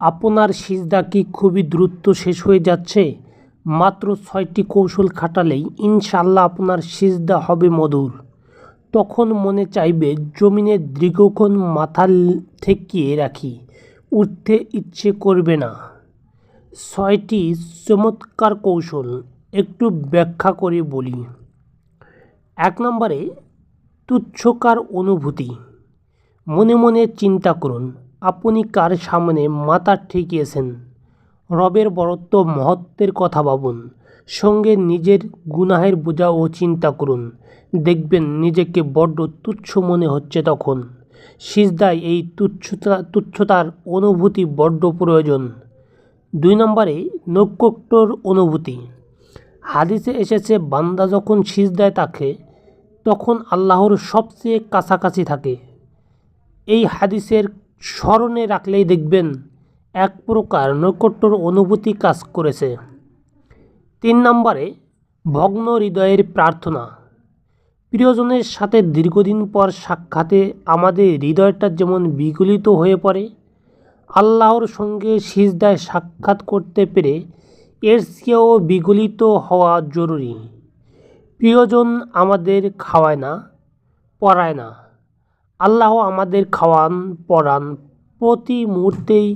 আপনার সিজদা কি খুবই দ্রুত শেষ হয়ে যাচ্ছে? মাত্র 6টি কৌশল খাটালেই ইনশাআল্লাহ আপনার সিজদা হবে মধুর। তখন মনে চাইবে জমিনে দীর্ঘক্ষণ মাথা ঠেকিয়ে রাখি, উঠতে ইচ্ছে করবে না। 6টি চমৎকার কৌশল একটু ব্যাখ্যা করে বলি। 1 নম্বরে তুচ্ছকার অনুভূতি। মনে মনে চিন্তা করুন, আপনি কার সামনে মাথা ঠেকিয়েছেন। রবের বরত্ব মহত্বের কথা ভাবুন, সঙ্গে নিজের গুনাহের বোঝাও চিন্তা করুন। দেখবেন নিজেকে বড্ড তুচ্ছ মনে হচ্ছে তখন। সিজদায় এই তুচ্ছতার অনুভূতি বড্ড প্রয়োজন। 2 নম্বরে নৈকট্যর অনুভূতি। হাদিসে এসেছে বান্দা যখন সিজদায় থাকে তখন আল্লাহর সবচেয়ে কাছাকাছি থাকে। এই হাদিসের স্মরণে রাখলেই দেখবেন এক প্রকার নৈকট্যর অনুভূতি কাজ করেছে। 3 নম্বরে ভগ্ন হৃদয়ের প্রার্থনা। প্রিয়জনের সাথে দীর্ঘদিন পর সাক্ষাতে আমাদের হৃদয়টা যেমন বিগলিত হয়ে পড়ে, আল্লাহর সঙ্গে সিজদায় সাক্ষাৎ করতে পেরে এর চেয়েও বিগলিত হওয়া জরুরি। প্রিয়জন আমাদের খাওয়ায় না, পড়ায় না, আল্লাহ আমাদের খাওয়ান পড়ান, প্রতি মুহূর্তেই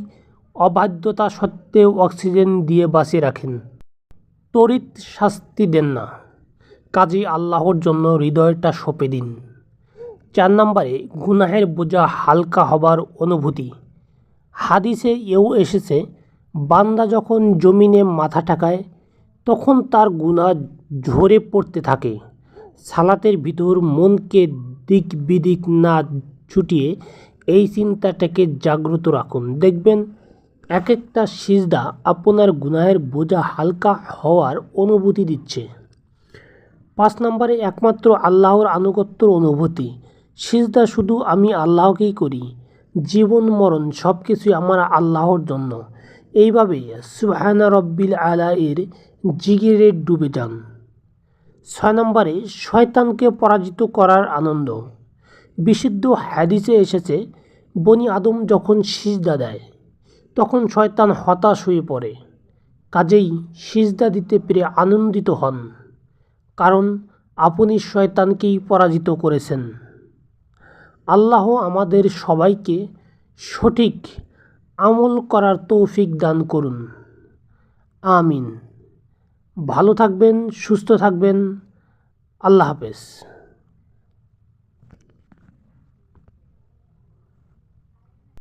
অবাধ্যতা সত্ত্বেও অক্সিজেন দিয়ে বাঁচিয়ে রাখেন, তড়িৎ শাস্তি দেন না। কাজেই আল্লাহর জন্য হৃদয়টা সঁপে দিন। 4 নম্বরে গুনাহের বোঝা হালকা হবার অনুভূতি। হাদিসে এও এসেছে বান্দা যখন জমিনে মাথা ঠেকায় তখন তার গুনাহ ঝরে পড়তে থাকে। সালাতের ভিতর মনকে দিক বিদিক না ছুটিয়ে এই চিন্তাটাকে জাগ্রত রাখুন। দেখবেন এক একটা সিজদা আপনার গুনাহের বোঝা হালকা হওয়ার অনুভূতি দিচ্ছে। 5 নম্বরে একমাত্র আল্লাহর আনুগত্যর অনুভূতি। সিজদা শুধু আমি আল্লাহকেই করি, জীবন মরণ সব কিছুই আমার আল্লাহর জন্য। এইভাবে সুবহানা রব্বিল আলা এর জিকিরে ডুবে যান। 6 নম্বরে শয়তানকে পরাজিত করার আনন্দ। বিশুদ্ধ হাদিসে এসেছে বনি আদম যখন সিজদা দেয় তখন শয়তান হতাশ হয়ে পড়ে। কাজেই সিজদা দিতে পেরে আনন্দিত হন, কারণ আপনি শয়তানকেই পরাজিত করেছেন। আল্লাহ আমাদের সবাইকে সঠিক আমল করার তৌফিক দান করুন। আমিন। ভালো থাকবেন, সুস্থ থাকবেন। আল্লাহ হাফেজ।